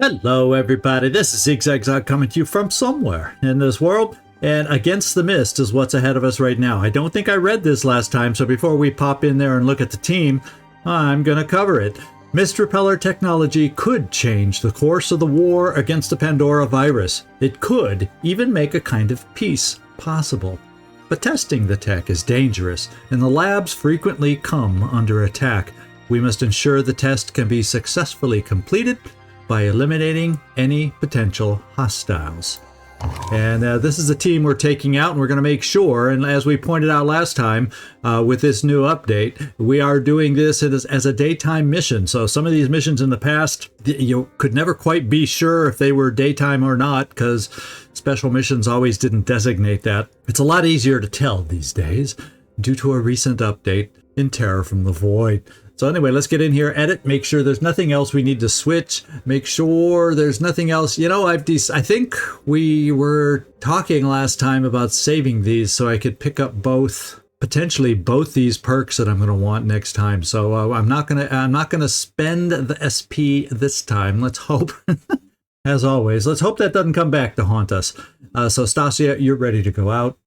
Hello everybody, this is ZigZagZog coming to you from somewhere in this world, and Against the Mist is what's ahead of us right now. I don't think I read this last time, so before we pop in there and look at the team, I'm gonna cover it. Mist repeller technology could change the course of the war against the Pandora virus. It could even make a kind of peace possible. But testing the tech is dangerous, and the labs frequently come under attack. We must ensure the test can be successfully completed by eliminating any potential hostiles. And this is the team we're taking out, and we're going to make sure, and as we pointed out last time with this new update, we are doing this as a daytime mission. So some of these missions in the past, you could never quite be sure if they were daytime or not, because special missions always didn't designate that. It's a lot easier to tell these days due to a recent update in Terror from the Void. So anyway, let's get in here, edit, make sure there's nothing else we need to switch, make sure there's nothing else. You know, I think we were talking last time about saving these so I could pick up potentially both these perks that I'm going to want next time. So I'm not going to spend the SP this time. Let's hope, as always, let's hope that doesn't come back to haunt us. So Stasia, you're ready to go out.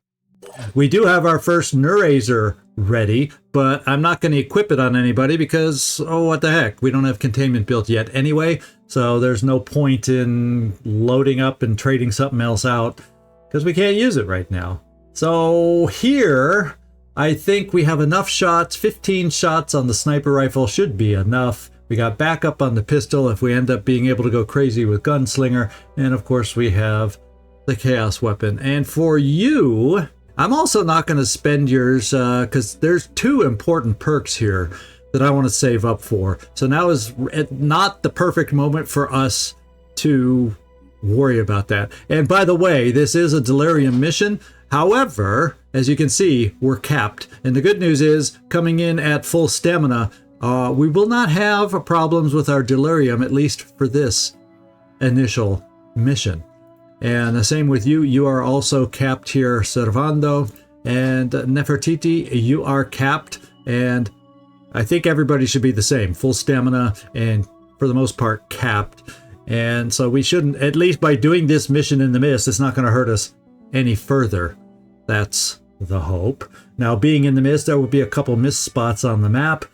We do have our first Neurazer ready, but I'm not going to equip it on anybody because, oh, what the heck, we don't have containment built yet anyway, so there's no point in loading up and trading something else out because we can't use it right now. So here, I think we have enough shots. 15 shots on the sniper rifle should be enough. We got backup on the pistol if we end up being able to go crazy with Gunslinger, and of course we have the Chaos weapon. And for you, I'm also not going to spend yours because there's two important perks here that I want to save up for. So now is not the perfect moment for us to worry about that. And by the way, this is a Delirium mission. However, as you can see, we're capped. And the good news is, coming in at full stamina, we will not have problems with our Delirium, at least for this initial mission. And the same with you. You are also capped here, Servando. And Nefertiti, you are capped. And I think everybody should be the same. Full stamina and, for the most part, capped. And so we shouldn't, at least by doing this mission in the mist, it's not going to hurt us any further. That's the hope. Now, being in the mist, there will be a couple mist spots on the map.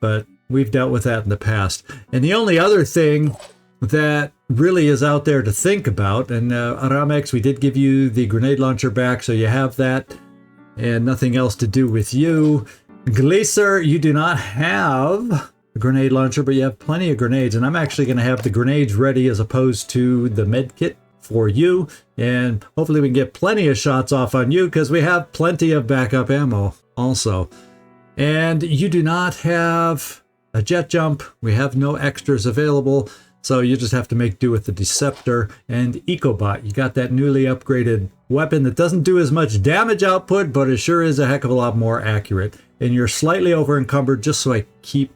But we've dealt with that in the past. And the only other thing that really is out there to think about, and Aramex, we did give you the grenade launcher back, so you have that, and nothing else to do with you. Glacier, you do not have a grenade launcher, but you have plenty of grenades, and I'm actually going to have the grenades ready as opposed to the med kit for you, and hopefully we can get plenty of shots off on you because we have plenty of backup ammo also. And you do not have a jet jump. We have no extras available. So you just have to make do with the Deceptor and Ecobot. You got that newly upgraded weapon that doesn't do as much damage output, but it sure is a heck of a lot more accurate. And you're slightly over encumbered just so I keep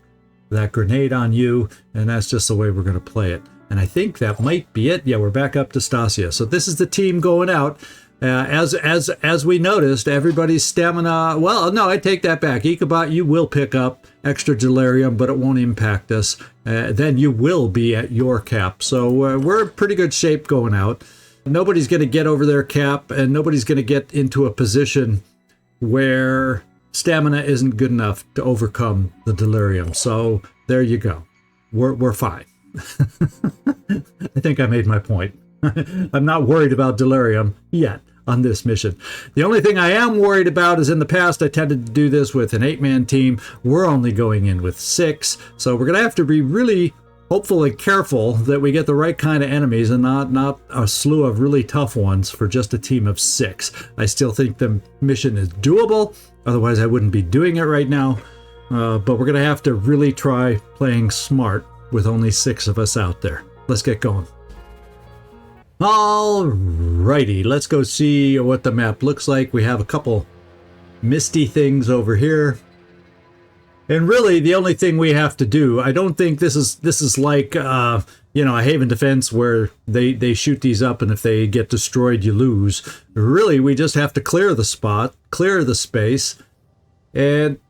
that grenade on you. And that's just the way we're going to play it. And I think that might be it. Yeah, we're back up to Stasia. So this is the team going out. As we noticed, everybody's stamina, well, no, I take that back. Ecobot, you will pick up extra Delirium, but it won't impact us. Then you will be at your cap. So we're in pretty good shape going out. Nobody's going to get over their cap, and nobody's going to get into a position where stamina isn't good enough to overcome the Delirium. So there you go. We're fine. I think I made my point. I'm not worried about Delirium yet on this mission. The only thing I am worried about is in the past I tended to do this with an 8-man team. We're only going in with 6, so we're going to have to be really hopeful and careful that we get the right kind of enemies and not a slew of really tough ones for just a team of 6. I still think the mission is doable, otherwise I wouldn't be doing it right now, but we're going to have to really try playing smart with only 6 of us out there. Let's get going. Alrighty, let's go see what the map looks like. We have a couple misty things over here. And really, the only thing we have to do, I don't think this is like, a Haven Defense where they shoot these up and if they get destroyed, you lose. Really, we just have to clear the spot, clear the space, and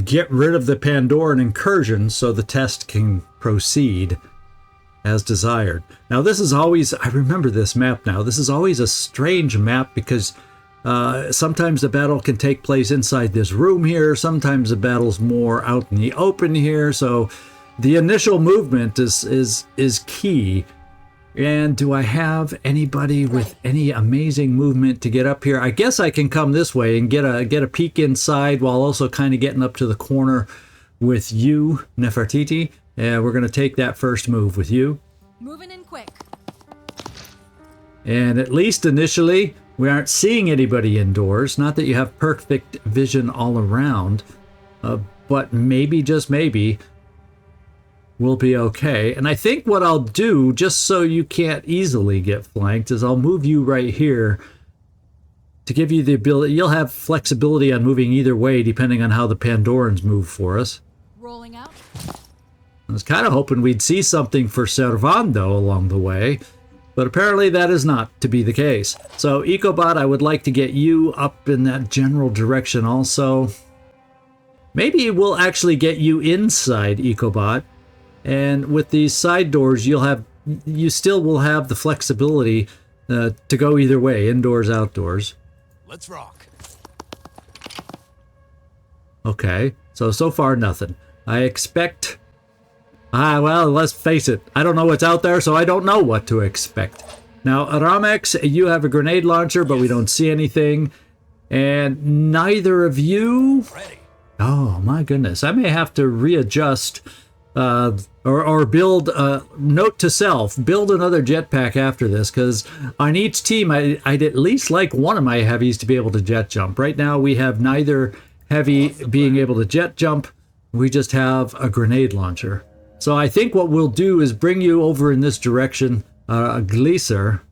get rid of the Pandoran incursion so the test can proceed. as desired. Now this is always, I remember this map now, this is always a strange map because sometimes the battle can take place inside this room here, sometimes the battle's more out in the open here, so the initial movement is key. And do I have anybody with any amazing movement to get up here? I guess I can come this way and get a peek inside while also kind of getting up to the corner with you, Nefertiti. And we're going to take that first move with you. Moving in quick. And at least initially, we aren't seeing anybody indoors. Not that you have perfect vision all around, but maybe, just maybe, we'll be okay. And I think what I'll do, just so you can't easily get flanked, is I'll move you right here to give you the ability. You'll have flexibility on moving either way depending on how the Pandorans move for us. Rolling out. I was kind of hoping we'd see something for Servando along the way, but apparently that is not to be the case. So Ecobot, I would like to get you up in that general direction also. Maybe we'll actually get you inside, Ecobot, and with these side doors you still will have the flexibility to go either way, indoors, outdoors. Let's rock. Okay, so far nothing. I expect... well, let's face it. I don't know what's out there, so I don't know what to expect. Now, Ramex, you have a grenade launcher, but we don't see anything. And neither of you... Ready. Oh, my goodness. I may have to readjust or build... note to self, build another jetpack after this, because on each team, I'd at least like one of my heavies to be able to jet jump. Right now, we have neither heavy being able to jet jump. We just have a grenade launcher. So I think what we'll do is bring you over in this direction, a gleaser.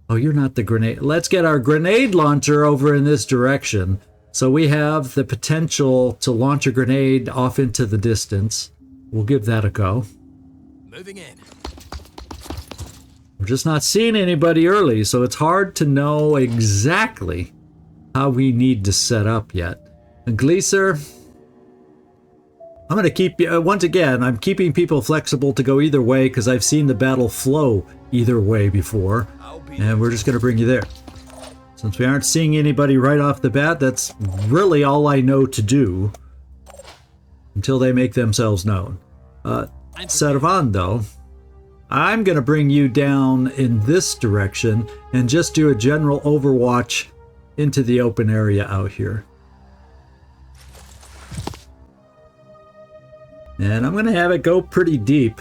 Oh, you're not the grenade. Let's get our grenade launcher over in this direction. So we have the potential to launch a grenade off into the distance. We'll give that a go. Moving in. We're just not seeing anybody early, so it's hard to know exactly how we need to set up yet. A gleaser... I'm going to keep, once again, I'm keeping people flexible to go either way because I've seen the battle flow either way before. And we're just going to bring you there. Since we aren't seeing anybody right off the bat, that's really all I know to do until they make themselves known. Servando, I'm going to bring you down in this direction and just do a general overwatch into the open area out here. And I'm going to have it go pretty deep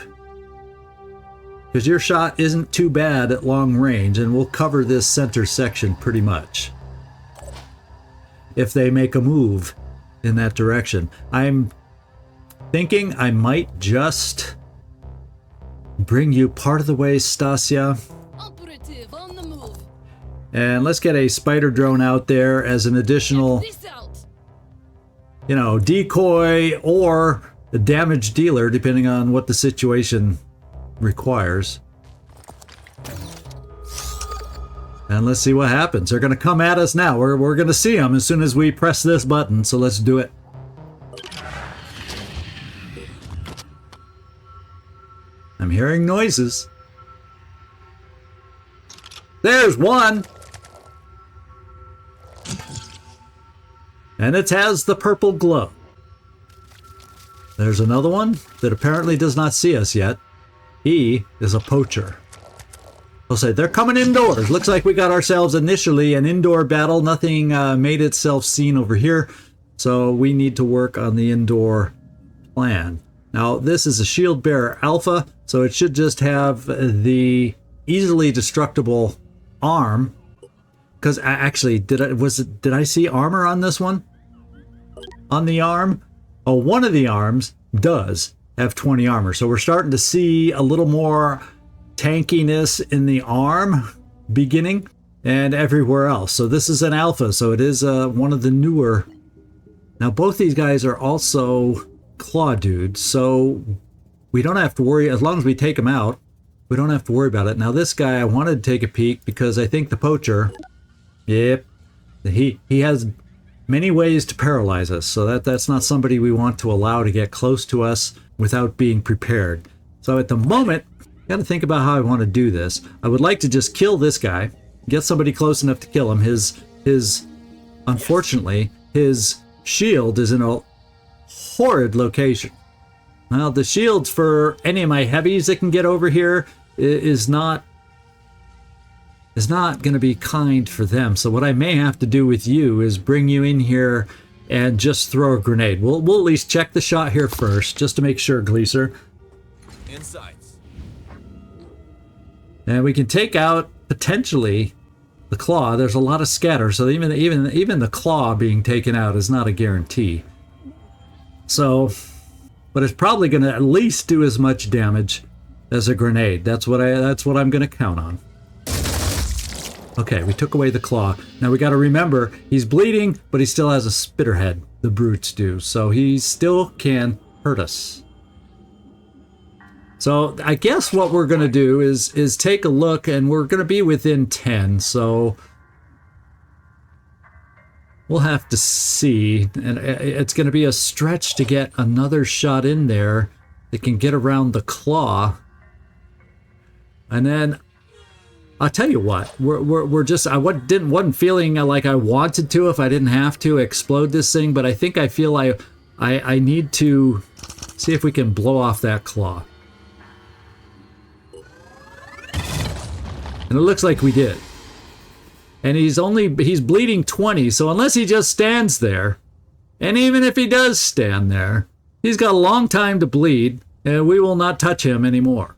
because your shot isn't too bad at long range and we'll cover this center section pretty much if they make a move in that direction. I'm thinking I might just bring you part of the way, Stasia. Operative on the move. And let's get a spider drone out there as an additional, decoy or a damage dealer, depending on what the situation requires. And let's see what happens. They're going to come at us now. We're going to see them as soon as we press this button, so let's do it. I'm hearing noises. There's one! And it has the purple glow. There's another one that apparently does not see us yet. He is a poacher. I'll say they're coming indoors. Looks like we got ourselves initially an indoor battle. Nothing made itself seen over here. So we need to work on the indoor plan. Now this is a shield bearer alpha, so it should just have the easily destructible arm. Because actually, did I see armor on this one? On the arm? Oh, one of the arms does have 20 armor. So we're starting to see a little more tankiness in the arm beginning and everywhere else. So this is an alpha, so it is one of the newer. Now both these guys are also claw dudes, so we don't have to worry. As long as we take them out, we don't have to worry about it. Now this guy, I wanted to take a peek because I think the poacher, yep, he has many ways to paralyze us, so that's not somebody we want to allow to get close to us without being prepared. So at the moment, Got to think about how I want to do this. I would like to just kill this guy, get somebody close enough to kill him. Unfortunately, his shield is in a horrid location. Well, the shields for any of my heavies that can get over here is not going to be kind for them. So what I may have to do with you is bring you in here and just throw a grenade. We'll at least check the shot here first, just to make sure, Gleaser. Inside. And we can take out potentially the claw. There's a lot of scatter, so even the claw being taken out is not a guarantee. So, but it's probably going to at least do as much damage as a grenade. That's what I'm going to count on. Okay, we took away the claw. Now we got to remember, he's bleeding, but he still has a spitter head. The brutes do, so he still can hurt us. So I guess what we're going to do is take a look, and we're going to be within 10, so we'll have to see. And it's going to be a stretch to get another shot in there that can get around the claw. And then I'll tell you what, I wasn't feeling like I wanted to if I didn't have to explode this thing, but I think I feel I need to see if we can blow off that claw. And it looks like we did. And he's bleeding 20, so unless he just stands there, and even if he does stand there, he's got a long time to bleed, and we will not touch him anymore.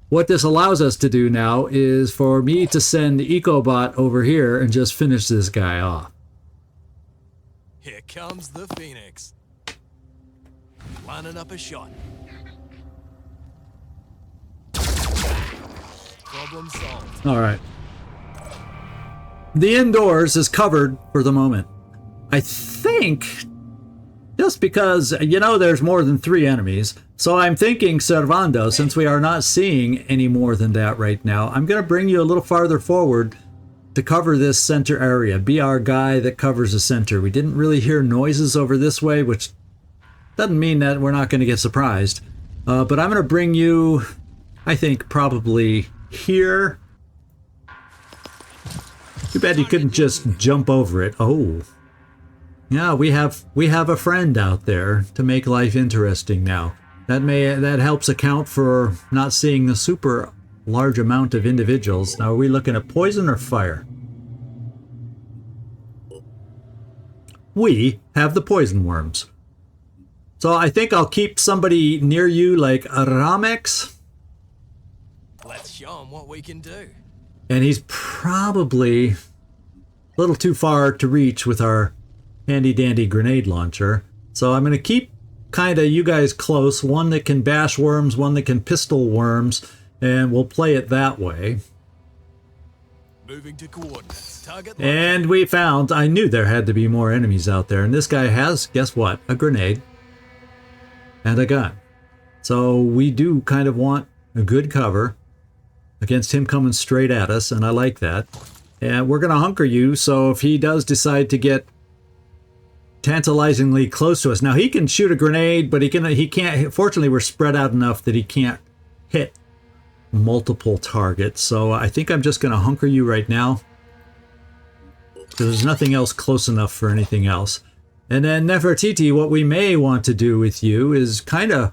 What this allows us to do now is for me to send EcoBot over here and just finish this guy off. Here comes the Phoenix. Lining up a shot. Problem solved. All right. The indoors is covered for the moment. I think, just because, there's more than 3 enemies, so I'm thinking, Servando, since we are not seeing any more than that right now, I'm going to bring you a little farther forward to cover this center area. Be our guy that covers the center. We didn't really hear noises over this way, which doesn't mean that we're not going to get surprised. But I'm going to bring you, I think, probably here. Too bad you couldn't just jump over it. Oh. Yeah, we have a friend out there to make life interesting now. That helps account for not seeing a super large amount of individuals. Now, are we looking at poison or fire? We have the poison worms. So I think I'll keep somebody near you like Ramex. Let's show him what we can do. And he's probably a little too far to reach with our handy-dandy grenade launcher. So I'm going to keep kind of you guys close. One that can bash worms, one that can pistol worms, and we'll play it that way. Moving to coordinates. Target. And we found, I knew there had to be more enemies out there. And this guy has, guess what? A grenade and a gun. So we do kind of want a good cover against him coming straight at us, and I like that. And we're going to hunker you, so if he does decide to get tantalizingly close to us. Now, he can shoot a grenade, but he can't. Fortunately, we're spread out enough that he can't hit multiple targets. So I think I'm just going to hunker you right now. There's nothing else close enough for anything else. And then Nefertiti, what we may want to do with you is kind of,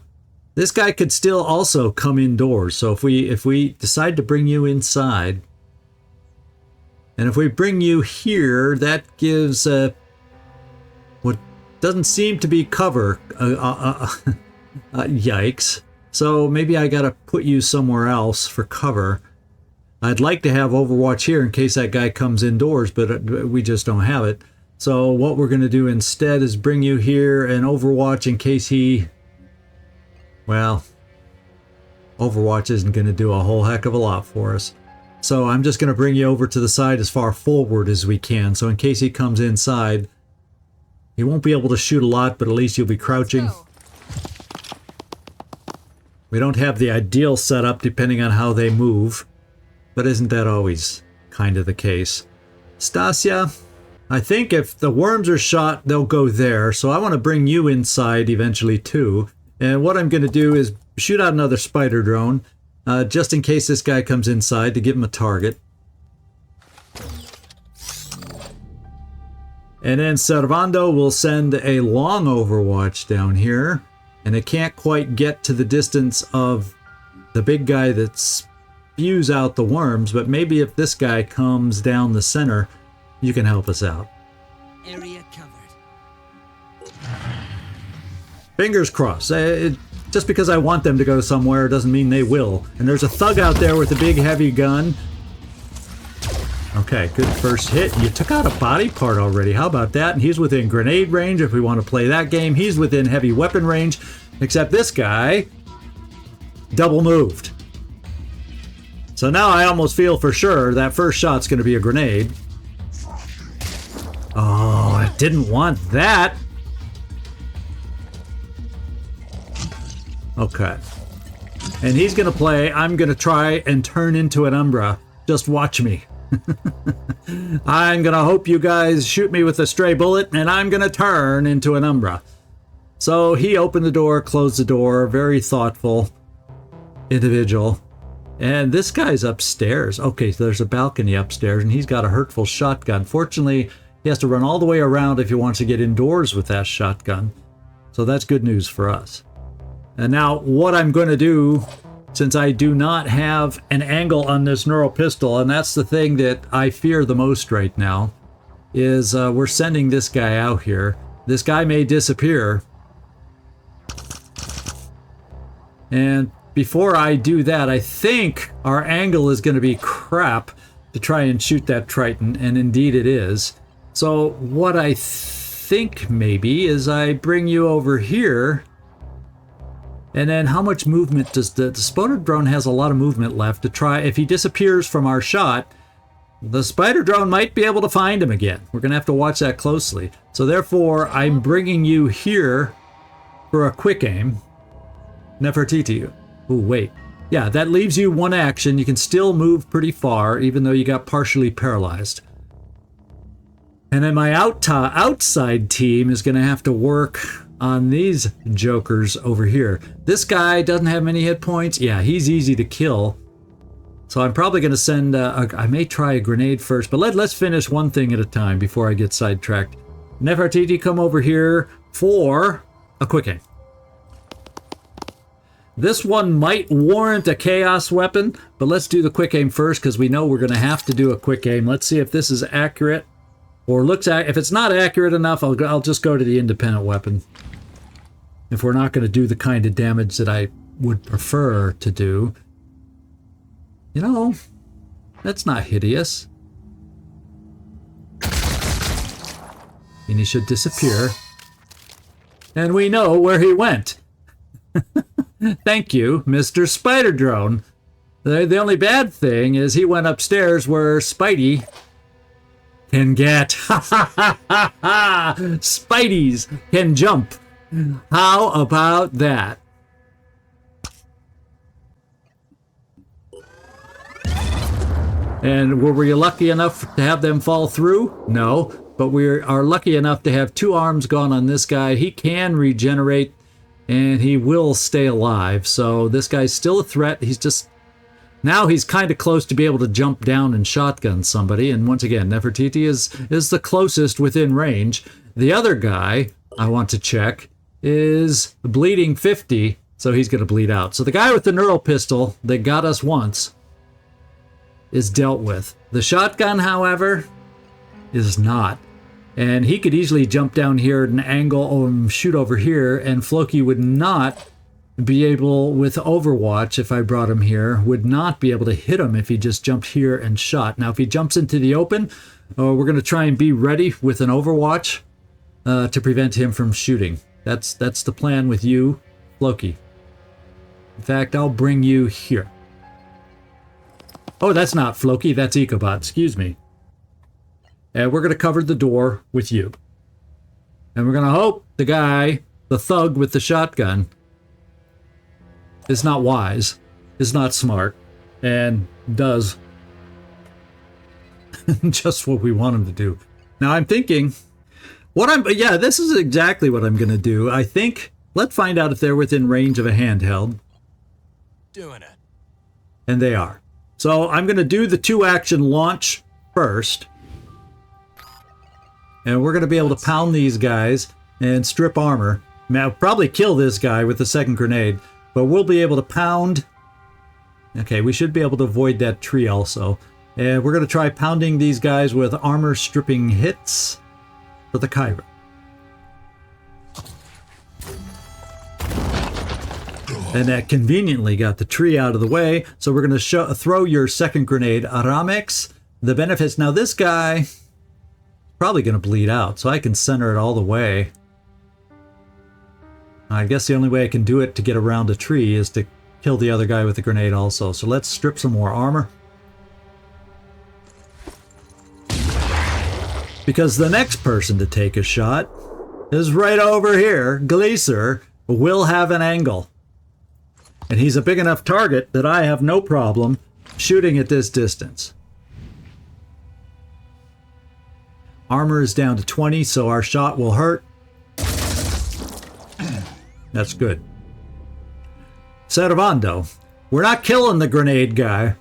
this guy could still also come indoors. So if we decide to bring you inside, and if we bring you here, that gives what doesn't seem to be cover. Yikes. So maybe I gotta put you somewhere else for cover. I'd like to have Overwatch here in case that guy comes indoors, but we just don't have it. So what we're gonna do instead is bring you here and Overwatch in case he... Well, Overwatch isn't gonna do a whole heck of a lot for us. So I'm just gonna bring you over to the side as far forward as we can. So in case he comes inside, he won't be able to shoot a lot, but at least you'll be crouching. We don't have the ideal setup depending on how they move, but isn't that always kind of the case? Stasia, I think if the worms are shot, they'll go there, so I want to bring you inside eventually too. And what I'm going to do is shoot out another spider drone, just in case this guy comes inside to give him a target. And then Servando will send a long overwatch down here, and it can't quite get to the distance of the big guy that spews out the worms, but maybe if this guy comes down the center, you can help us out. Area covered. Fingers crossed. Just because I want them to go somewhere doesn't mean they will. And there's a thug out there with a big heavy gun. Okay, good first hit. You took out a body part already. How about that? And he's within grenade range if we want to play that game. He's within heavy weapon range, except this guy double moved. So now I almost feel for sure that first shot's going to be a grenade. Oh, I didn't want that. Okay. And he's going to play, I'm going to try and turn into an Umbra. Just watch me. I'm going to hope you guys shoot me with a stray bullet, and I'm going to turn into an Umbra. So he opened the door, closed the door, very thoughtful individual. And this guy's upstairs. Okay, so there's a balcony upstairs, and he's got a hurtful shotgun. Fortunately, he has to run all the way around if he wants to get indoors with that shotgun. So that's good news for us. And now what I'm going to do, since I do not have an angle on this neural pistol, and that's the thing that I fear the most right now, is we're sending this guy out here. This guy may disappear. And before I do that, I think our angle is going to be crap to try and shoot that Triton, and indeed it is. So what I think maybe is I bring you over here. And then how much movement does the spider drone has a lot of movement left to try. If he disappears from our shot, the spider drone might be able to find him again. We're going to have to watch that closely. So therefore, I'm bringing you here for a quick aim. Nefertiti. Oh, wait. Yeah, that leaves you one action. You can still move pretty far, even though you got partially paralyzed. And then my outside team is going to have to work on these jokers over here. This guy doesn't have many hit points. Yeah, he's easy to kill. So I'm probably going to send, I may try a grenade first, but let's finish one thing at a time before I get sidetracked. Nefertiti, come over here for a quick aim. This one might warrant a Chaos weapon, but let's do the quick aim first because we know we're going to have to do a quick aim. Let's see if this is accurate or looks at. If it's not accurate enough, I'll just go to the independent weapon. If we're not going to do the kind of damage that I would prefer to do. You know, that's not hideous. And he should disappear. And we know where he went. Thank you, Mr. Spider Drone. The only bad thing is he went upstairs where Spidey can get. Spideys can jump. How about that? And were we lucky enough to have them fall through? No, but we are lucky enough to have 2 arms gone on this guy. He can regenerate, and he will stay alive. So this guy's still a threat. He's just... Now he's kind of close to be able to jump down and shotgun somebody. And once again, Nefertiti is the closest within range. The other guy I want to check is bleeding 50, so he's going to bleed out. So the guy with the neural pistol that got us once is dealt with. The shotgun, however, is not. And he could easily jump down here at an angle and shoot over here, and Floki would not be able, with Overwatch, if I brought him here, would not be able to hit him if he just jumped here and shot. Now, if he jumps into the open, we're going to try and be ready with an Overwatch to prevent him from shooting. That's the plan with you, Floki. In fact, I'll bring you here. Oh, that's not Floki, that's Ecobot, excuse me. And we're going to cover the door with you. And we're going to hope the guy, the thug with the shotgun, is not wise, is not smart, and does just what we want him to do. Now I'm thinking, yeah, this is exactly what I'm going to do. I think, let's find out if they're within range of a handheld. Doing it. And they are. So I'm going to do the 2-action launch first. And we're going to be able to pound these guys and strip armor. Now, probably kill this guy with the second grenade, but we'll be able to pound. Okay, we should be able to avoid that tree also. And we're going to try pounding these guys with armor stripping hits for the Kyra. And that conveniently got the tree out of the way. So we're going to throw your second grenade, Aramex. The benefits, now this guy probably going to bleed out, so I can center it all the way. I guess the only way I can do it to get around a tree is to kill the other guy with the grenade also. So let's strip some more armor. Because the next person to take a shot is right over here. Glacier will have an angle. And he's a big enough target that I have no problem shooting at this distance. Armor is down to 20, so our shot will hurt. That's good. Servando. We're not killing the grenade guy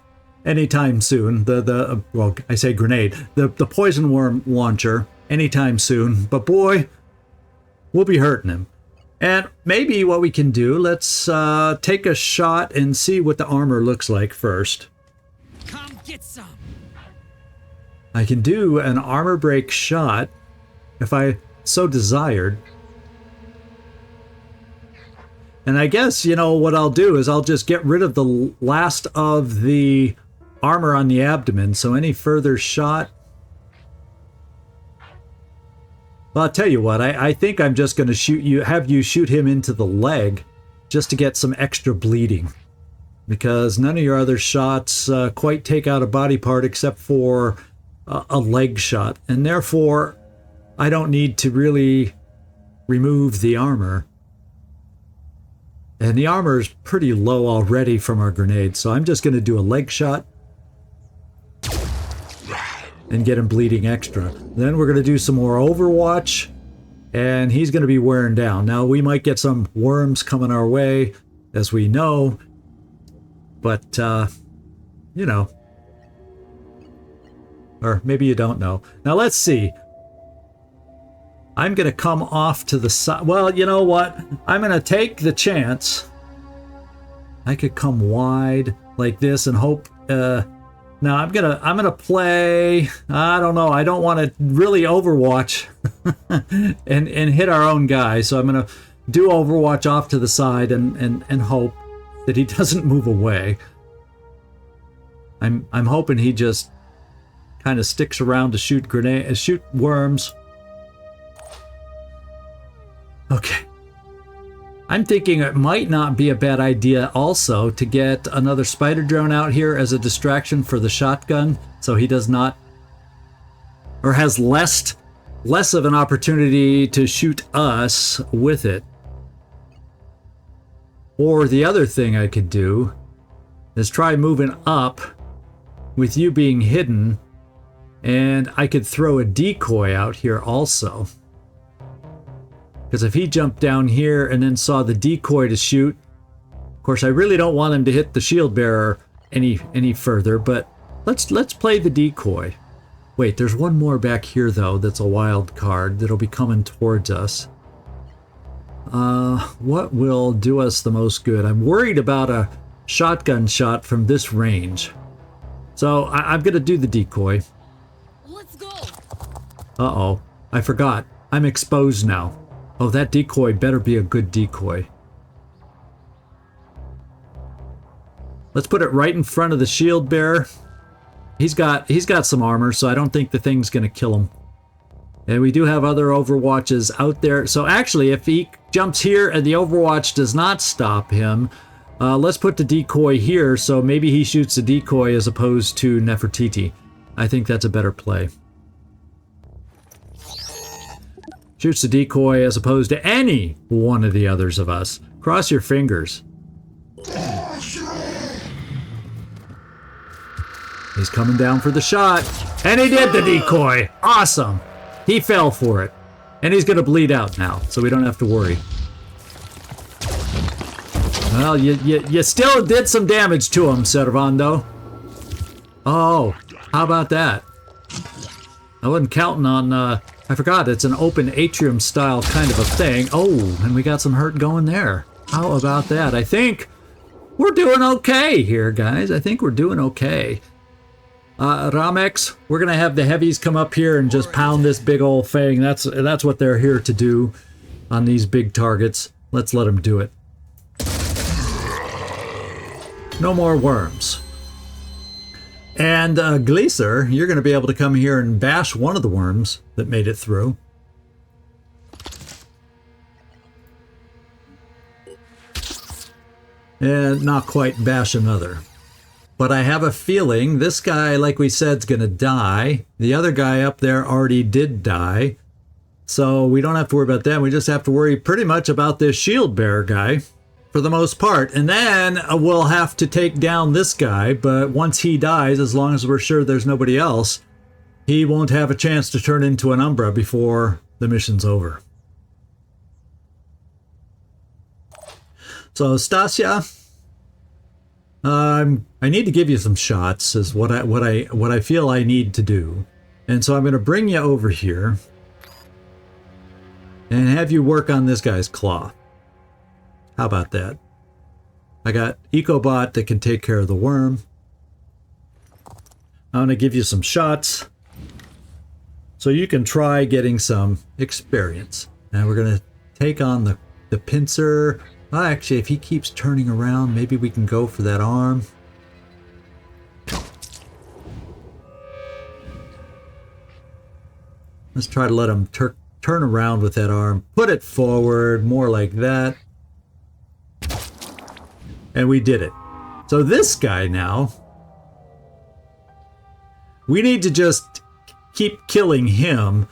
anytime soon. Well, I say grenade. The poison worm launcher anytime soon. But boy, we'll be hurting him. And maybe what we can do, let's take a shot and see what the armor looks like first. Come get some. I can do an armor break shot if I so desired. And I guess, you know, what I'll do is I'll just get rid of the last of the armor on the abdomen. So any further shot... Well, I'll tell you what, I think I'm just going to have you shoot him into the leg just to get some extra bleeding. Because none of your other shots quite take out a body part except for a leg shot. And therefore, I don't need to really remove the armor. And the armor is pretty low already from our grenade, so I'm just going to do a leg shot and get him bleeding extra. Then we're going to do some more Overwatch, and he's going to be wearing down. Now, we might get some worms coming our way, as we know, but, you know. Or maybe you don't know. Now, let's see. I'm going to come off to the side. Well, you know what? I'm going to take the chance. I could come wide like this and hope... Now, I'm gonna play... I don't know. I don't want to really Overwatch and hit our own guy. So I'm going to do Overwatch off to the side and hope that he doesn't move away. I'm hoping he just kind of sticks around to shoot worms. Okay. I'm thinking it might not be a bad idea also to get another spider drone out here as a distraction for the shotgun, so he does not, or has less of an opportunity to shoot us with it. Or the other thing I could do is try moving up with you being hidden, and I could throw a decoy out here also. Because if he jumped down here and then saw the decoy to shoot, of course I really don't want him to hit the shield bearer any further, but let's play the decoy. Wait, there's one more back here though that's a wild card that'll be coming towards us. What will do us the most good? I'm worried about a shotgun shot from this range. So I'm gonna do the decoy. Let's go. Uh-oh, I forgot. I'm exposed now. Oh, that decoy better be a good decoy. Let's put it right in front of the shield bearer. He's got some armor, so I don't think the thing's gonna kill him. And we do have other Overwatches out there. So actually, if he jumps here and the Overwatch does not stop him, let's put the decoy here, so maybe he shoots the decoy as opposed to Nefertiti. I think that's a better play. Shoots the decoy as opposed to any one of the others of us. Cross your fingers. He's coming down for the shot. And he did the decoy. Awesome. He fell for it. And he's going to bleed out now, so we don't have to worry. Well, you still did some damage to him, Servando. Oh, how about that? I wasn't counting on, I forgot, it's an open atrium style kind of a thing. Oh, and we got some hurt going there. How about that? I think we're doing okay here, guys. I think we're doing okay. Ramex, we're gonna have the heavies come up here and just pound this big old thing. That's what they're here to do on these big targets. Let's let them do it. No more worms. And Gleaser, you're going to be able to come here and bash one of the worms that made it through. And not quite bash another. But I have a feeling this guy, like we said, is going to die. The other guy up there already did die. So we don't have to worry about that. We just have to worry pretty much about this shield bearer guy. For the most part. And then we'll have to take down this guy, but once he dies, as long as we're sure there's nobody else, he won't have a chance to turn into an Umbra before the mission's over. So Stasia, I need to give you some shots is what I feel I need to do. And so I'm going to bring you over here and have you work on this guy's claw. How about that? I got EcoBot that can take care of the worm. I'm going to give you some shots so you can try getting some experience. Now we're going to take on the pincer. Well, actually, if he keeps turning around, maybe we can go for that arm. Let's try to let him turn around with that arm. Put it forward, more like that. And we did it. So this guy now, we need to just keep killing him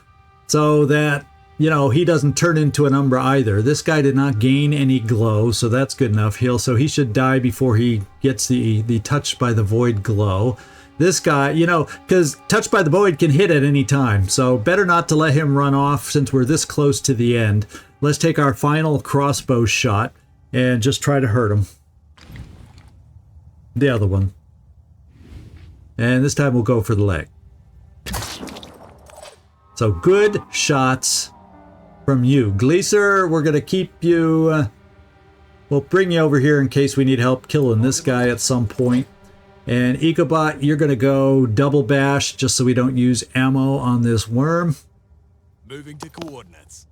so that, you know, he doesn't turn into an Umbra either. This guy did not gain any glow, so that's good enough. So he should die before he gets the touched by the void glow. This guy, you know, because touched by the void can hit at any time, so better not to let him run off since we're this close to the end. Let's take our final crossbow shot and just try to hurt him. The other one. And this time we'll go for the leg. So good shots from you. Gleaser, we're going to keep you... we'll bring you over here in case we need help killing this guy at some point. And EcoBot, you're going to go double bash just so we don't use ammo on this worm. Moving to coordinates.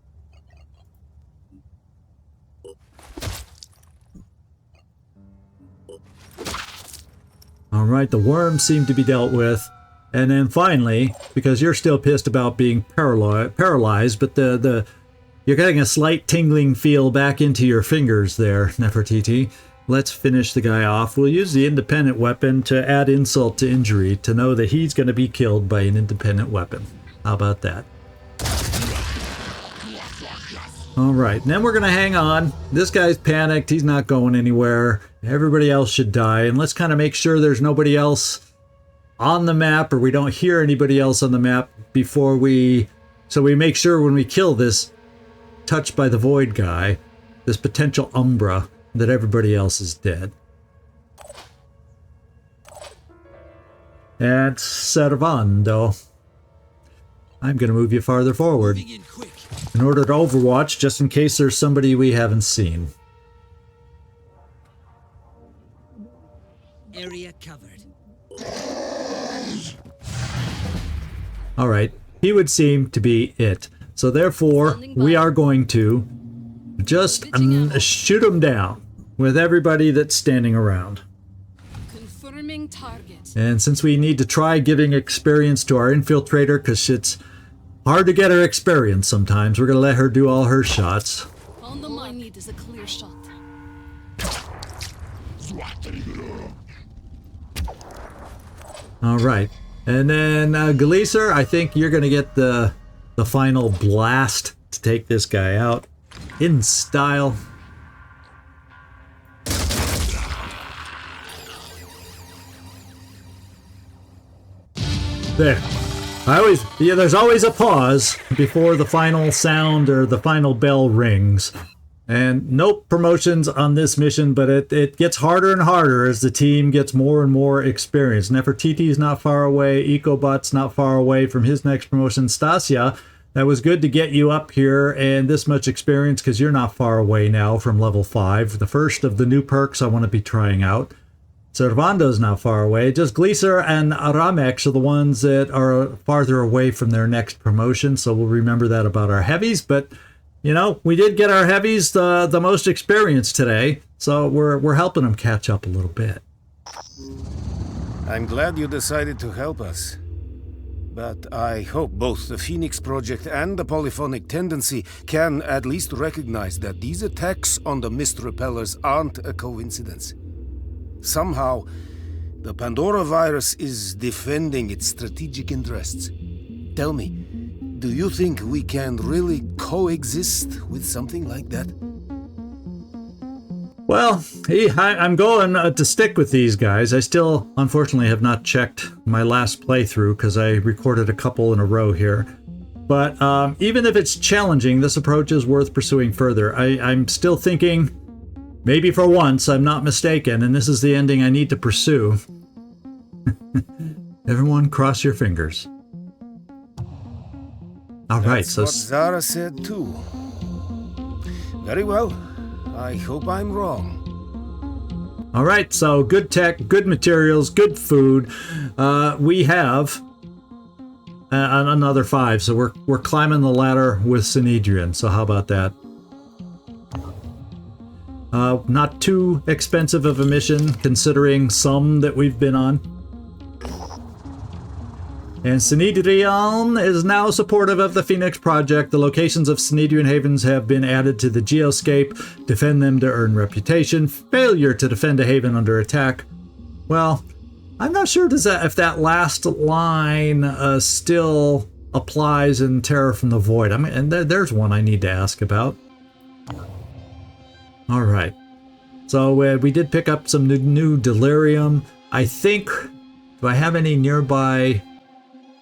Alright, the worms seem to be dealt with. And then finally, because you're still pissed about being paralyzed, but you're getting a slight tingling feel back into your fingers there, Nefertiti. Let's finish the guy off. We'll use the independent weapon to add insult to injury, to know that he's going to be killed by an independent weapon. How about that? Alright, then we're going to hang on. This guy's panicked. He's not going anywhere. Everybody else should die. And let's kind of make sure there's nobody else on the map, or we don't hear anybody else on the map before we... So we make sure when we kill this touched by the void guy, this potential Umbra, that everybody else is dead. And Servando, I'm going to move you farther forward in order to overwatch, just in case there's somebody we haven't seen. Area covered. All right, he would seem to be it. So therefore, we are going to just shoot him down with everybody that's standing around. Confirming target. And since we need to try giving experience to our infiltrator, because it's hard to get her experience sometimes, we're going to let her do all her shots. On the I need is a clear shot. All right. And then Gleaser, I think you're going to get the final blast to take this guy out in style. There. There's always a pause before the final sound or the final bell rings. And no promotions on this mission, but it gets harder and harder as the team gets more and more experienced. Nefertiti's not far away. Ecobot's not far away from his next promotion. Stasia, that was good to get you up here and this much experience because you're not far away now from level 5. The first of the new perks I want to be trying out. Servando's not far away. Just Gleeser and Aramex are the ones that are farther away from their next promotion, so we'll remember that about our heavies, but you know, we did get our heavies the most experience today, so we're helping them catch up a little bit. I'm glad you decided to help us. But I hope both the Phoenix Project and the Polyphonic Tendency can at least recognize that these attacks on the mist repellers aren't a coincidence. Somehow, the Pandora virus is defending its strategic interests. Tell me, do you think we can really coexist with something like that? Well, I'm going to stick with these guys. I still, unfortunately, have not checked my last playthrough because I recorded a couple in a row here. But even if it's challenging, this approach is worth pursuing further. I'm still thinking, maybe for once, I'm not mistaken, and this is the ending I need to pursue. Everyone cross your fingers. All right, That's what Zara said too. Very well. I hope I'm wrong. All right, so good tech, good materials, good food. We have another 5, so we're climbing the ladder with Synedrion. So how about that? Not too expensive of a mission considering some that we've been on. And Synedrion is now supportive of the Phoenix Project. The locations of Synedrion havens have been added to the GeoScape. Defend them to earn reputation. Failure to defend a haven under attack. Well, I'm not sure if that last line still applies in Terror from the Void. I mean, and there's one I need to ask about. All right. So we did pick up some new delirium. I think, do I have any nearby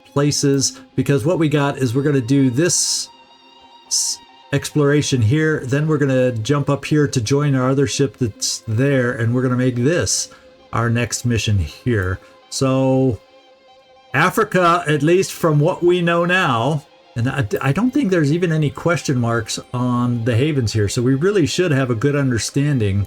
places? Because what we got is we're going to do this exploration here, then we're going to jump up here to join our other ship that's there, and we're going to make this our next mission here. So Africa, at least from what we know now, and I don't think there's even any question marks on the havens here, so we really should have a good understanding.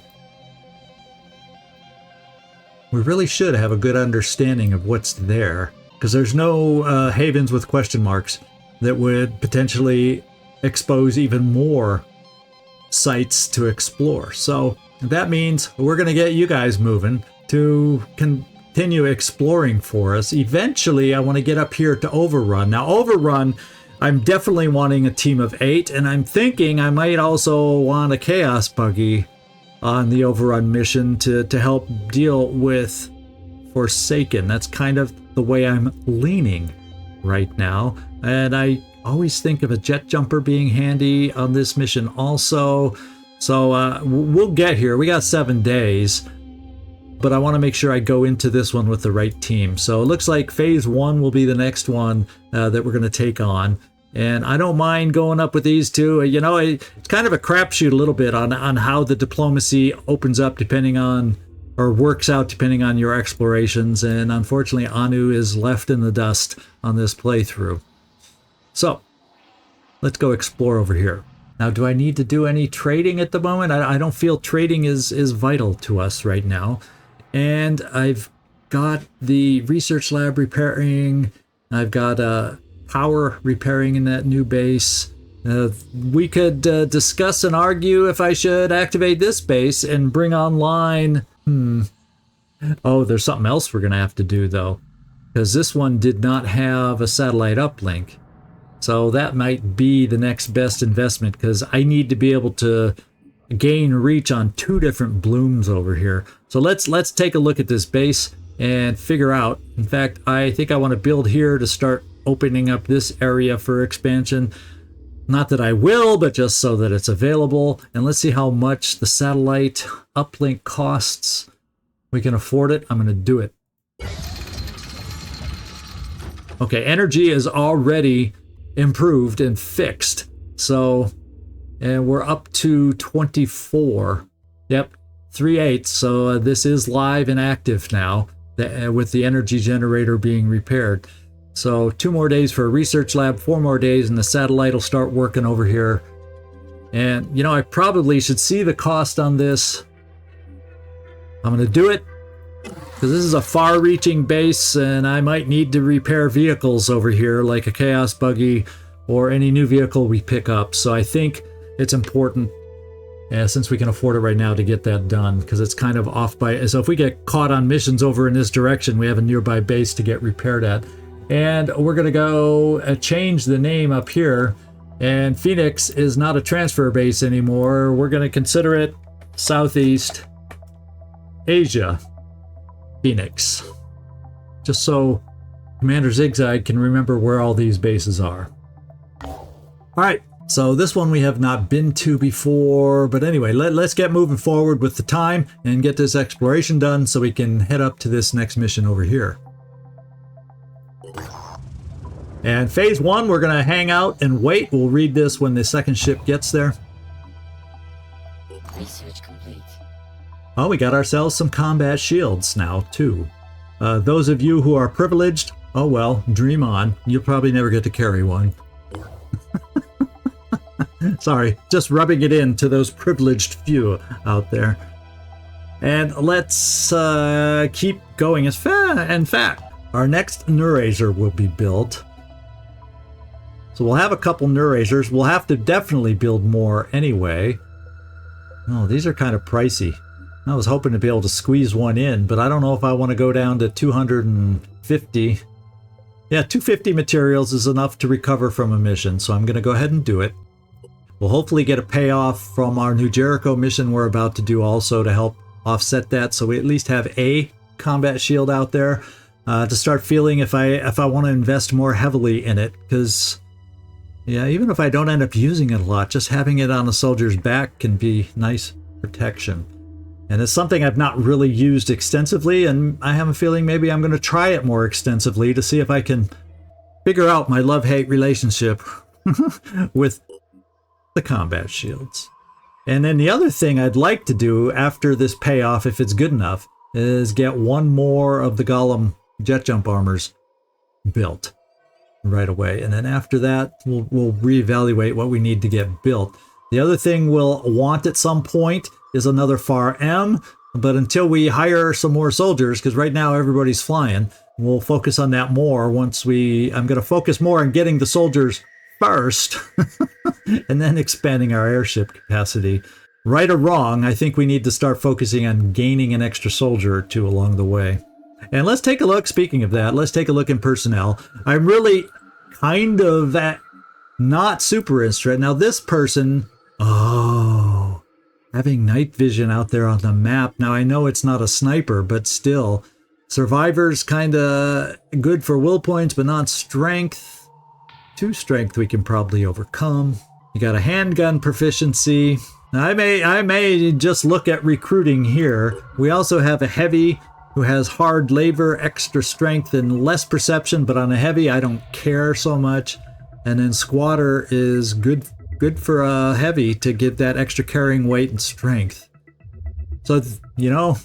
We really should have a good understanding of what's there, because there's no havens with question marks that would potentially expose even more sites to explore. So that means we're going to get you guys moving to continue exploring for us. Eventually, I want to get up here to Overrun. Now, Overrun, I'm definitely wanting a team of 8, and I'm thinking I might also want a Chaos buggy on the Overrun mission to help deal with Forsaken. That's kind of the way I'm leaning right now, and I always think of a jet jumper being handy on this mission also. So we'll get here. We got 7 days, but I want to make sure I go into this one with the right team. So it looks like phase 1 will be the next one that we're going to take on, and I don't mind going up with these two. You know, it's kind of a crapshoot a little bit on how the diplomacy opens up depending on, or works out depending on your explorations, and unfortunately Anu is left in the dust on this playthrough. So let's go explore over here. Now, do I need to do any trading at the moment? I don't feel trading is vital to us right now. And I've got the research lab repairing. I've got power repairing in that new base. We could discuss and argue if I should activate this base and bring online... Oh, there's something else we're going to have to do, though, because this one did not have a satellite uplink. So that might be the next best investment, because I need to be able to gain reach on 2 different blooms over here. So let's take a look at this base and figure out. In fact, I think I want to build here to start opening up this area for expansion. Not that I will, but just so that it's available. And let's see how much the satellite uplink costs. We can afford it. I'm going to do it. Okay, energy is already improved and fixed. So And we're up to 24. Yep, 3/8. So this is live and active now, with the energy generator being repaired. So 2 more days for a research lab, 4 more days, and the satellite will start working over here. And, you know, I probably should see the cost on this. I'm going to do it because this is a far-reaching base, and I might need to repair vehicles over here, like a Chaos buggy or any new vehicle we pick up. So I think it's important, since we can afford it right now, to get that done, because it's kind of off by... So if we get caught on missions over in this direction, we have a nearby base to get repaired at. And we're going to go change the name up here. And Phoenix is not a transfer base anymore. We're going to consider it Southeast Asia Phoenix. Just so Commander ZigZag can remember where all these bases are. Alright, so this one we have not been to before. But anyway, let's get moving forward with the time and get this exploration done so we can head up to this next mission over here. And phase 1, we're going to hang out and wait. We'll read this when the second ship gets there. Research complete. Oh, we got ourselves some combat shields now, too. Those of you who are privileged, oh well, dream on. You'll probably never get to carry one. Sorry, just rubbing it in to those privileged few out there. And let's keep going. In fact, our next Neurazer will be built. So we'll have a couple Neurazers. We'll have to definitely build more anyway. Oh, these are kind of pricey. I was hoping to be able to squeeze one in, but I don't know if I want to go down to 250. Yeah, 250 materials is enough to recover from a mission, so I'm going to go ahead and do it. We'll hopefully get a payoff from our New Jericho mission we're about to do also to help offset that, so we at least have a combat shield out there to start feeling if I want to invest more heavily in it, because... yeah, even if I don't end up using it a lot, just having it on a soldier's back can be nice protection. And it's something I've not really used extensively, and I have a feeling maybe I'm going to try it more extensively to see if I can figure out my love-hate relationship with the combat shields. And then the other thing I'd like to do after this payoff, if it's good enough, is get one more of the Golem jet jump armors built right away, and then after that we'll reevaluate what we need to get built. The other thing we'll want at some point is another FAR M, but until we hire some more soldiers, because right now everybody's flying, we'll focus on that more I'm going to focus more on getting the soldiers first and then expanding our airship capacity. Right or wrong, I think we need to start focusing on gaining an extra soldier or two along the way. And let's take a look, speaking of that, let's take a look in personnel. I'm really kind of not super interested. Now this person, oh, having night vision out there on the map. Now I know it's not a sniper, but still. Survivor's kind of good for will points, but not strength. 2 strength we can probably overcome. You got a handgun proficiency. Now I may just look at recruiting here. We also have a heavy who has hard labor, extra strength, and less perception, but on a heavy, I don't care so much. And then squatter is good for a heavy to give that extra carrying weight and strength. So, you know,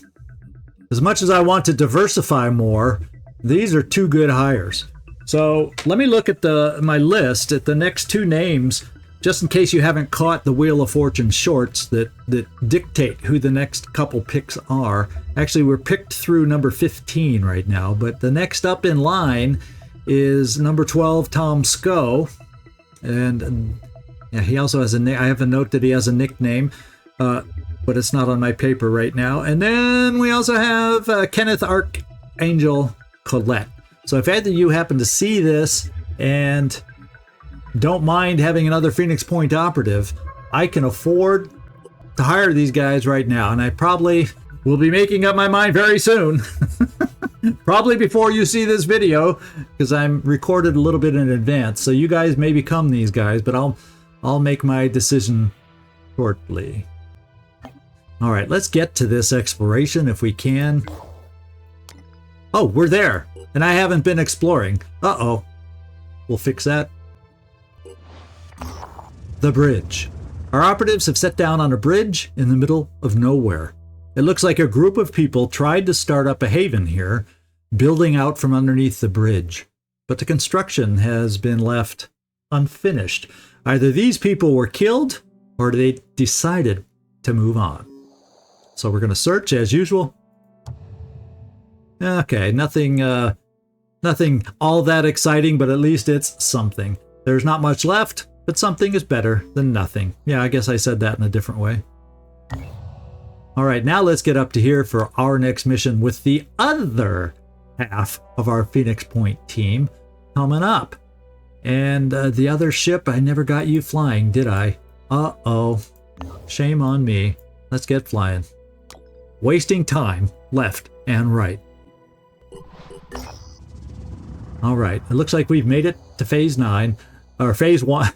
as much as I want to diversify more, these are 2 good hires. So let me look at my list at the next 2 names, just in case you haven't caught the Wheel of Fortune shorts that dictate who the next couple picks are. Actually, we're picked through number 15 right now, but the next up in line is number 12, Tom Sco. And yeah, he also has I have a note that he has a nickname, but it's not on my paper right now. And then we also have Kenneth Archangel Collette. So if either of you happen to see this and don't mind having another Phoenix Point operative, I can afford to hire these guys right now, and I probably will be making up my mind very soon. Probably before you see this video, because I'm recorded a little bit in advance. So you guys may become these guys, but I'll make my decision shortly. All right, let's get to this exploration if we can. Oh, we're there, and I haven't been exploring. Uh-oh. We'll fix that. The bridge. Our operatives have set down on a bridge in the middle of nowhere. It looks like a group of people tried to start up a haven here, building out from underneath the bridge. But the construction has been left unfinished. Either these people were killed or they decided to move on. So we're going to search as usual. Okay, nothing all that exciting, but at least it's something. There's not much left, but something is better than nothing. Yeah, I guess I said that in a different way. All right, now let's get up to here for our next mission with the other half of our Phoenix Point team coming up. And the other ship, I never got you flying, did I? Uh-oh. Shame on me. Let's get flying. Wasting time left and right. All right, it looks like we've made it to phase 9, or phase 1.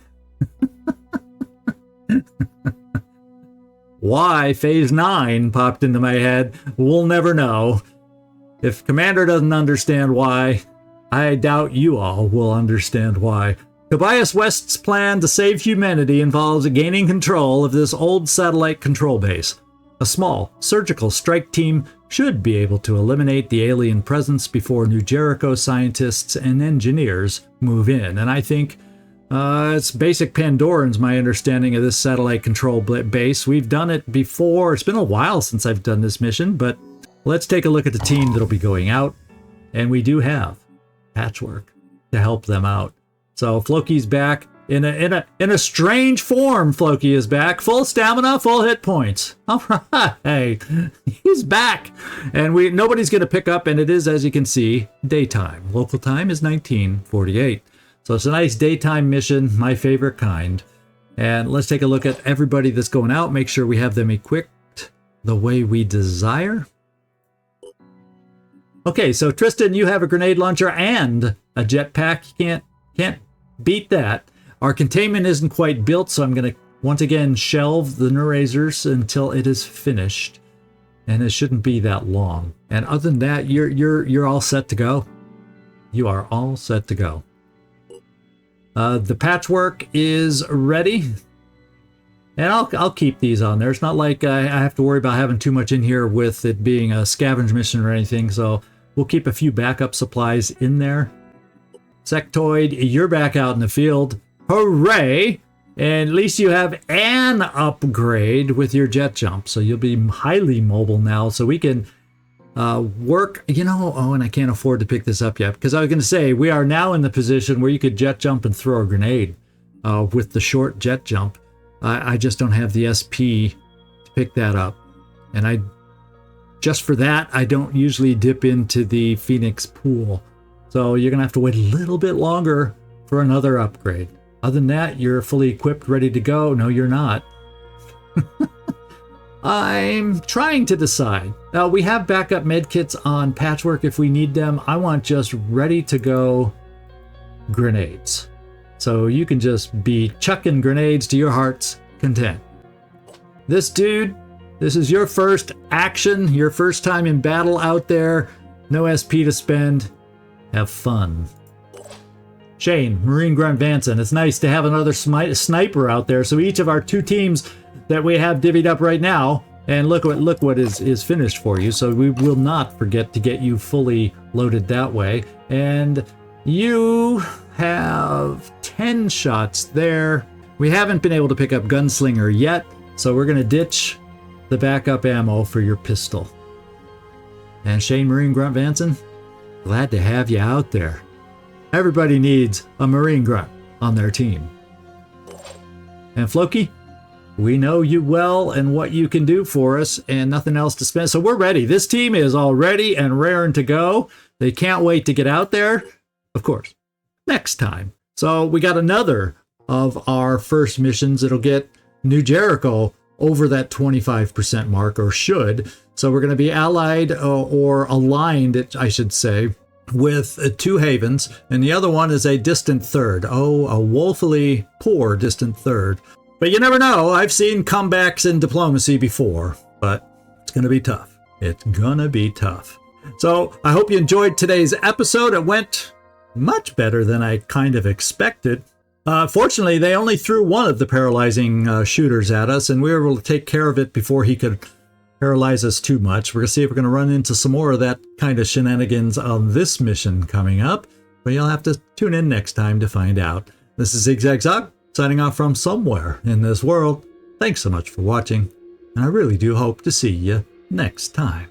Why phase 9 popped into my head, we'll never know. If Commander doesn't understand why, I doubt you all will understand why. Tobias West's plan to save humanity involves gaining control of this old satellite control base. A small, surgical strike team should be able to eliminate the alien presence before New Jericho scientists and engineers move in. And I think it's basic Pandorans, my understanding of this satellite control base. We've done it before. It's been a while since I've done this mission, but let's take a look at the team that'll be going out. And we do have Patchwork to help them out. So Floki's back in a strange form. Floki is back, full stamina, full hit points. All right, hey, he's back, and nobody's going to pick up. And it is, as you can see, daytime. Local time is 1948, so it's a nice daytime mission, my favorite kind. And let's take a look at everybody that's going out. Make sure we have them equipped the way we desire. Okay, so Tristan, you have a grenade launcher and a jetpack. You can't beat that. Our containment isn't quite built, so I'm going to once again shelve the Nerazers until it is finished, and it shouldn't be that long. And other than that, you're all set to go. You are all set to go. The Patchwork is ready, and I'll keep these on there. It's not like I have to worry about having too much in here with it being a scavenge mission or anything, so we'll keep a few backup supplies in there. Sectoid, you're back out in the field. Hooray! And at least you have an upgrade with your jet jump, so you'll be highly mobile now, so we can work, and I can't afford to pick this up yet, because I was going to say, we are now in the position where you could jet jump and throw a grenade with the short jet jump. I just don't have the SP to pick that up, and just for that, I don't usually dip into the Phoenix pool, so you're going to have to wait a little bit longer for another upgrade. Other than that, you're fully equipped, ready to go. No, you're not. I'm trying to decide. Now, we have backup medkits on Patchwork if we need them. I want just ready to go grenades. So you can just be chucking grenades to your heart's content. This dude, this is your first action, your first time in battle out there. No SP to spend. Have fun. Shane, Marine Grunt Vanson, it's nice to have another sniper out there. So each of our 2 teams that we have divvied up right now, and look what is finished for you. So we will not forget to get you fully loaded that way. And you have 10 shots there. We haven't been able to pick up Gunslinger yet, so we're going to ditch the backup ammo for your pistol. And Shane, Marine Grunt Vanson, glad to have you out there. Everybody needs a Marine Grunt on their team. And Floki, we know you well and what you can do for us, and nothing else to spend. So we're ready. This team is all ready and raring to go. They can't wait to get out there, of course, next time. So we got another of our first missions. It'll get New Jericho over that 25% mark, or should. So we're going to be allied or aligned, I should say, with 2 havens, and the other one is a distant third. Oh, a woefully poor distant third. But you never know. I've seen comebacks in diplomacy before, but it's going to be tough. It's going to be tough. So I hope you enjoyed today's episode. It went much better than I kind of expected. Fortunately, they only threw one of the paralyzing shooters at us, and we were able to take care of it before he could paralyze us too much. We're going to see if we're going to run into some more of that kind of shenanigans on this mission coming up, but you'll have to tune in next time to find out. This is ZigZagZog, signing off from somewhere in this world. Thanks so much for watching, and I really do hope to see you next time.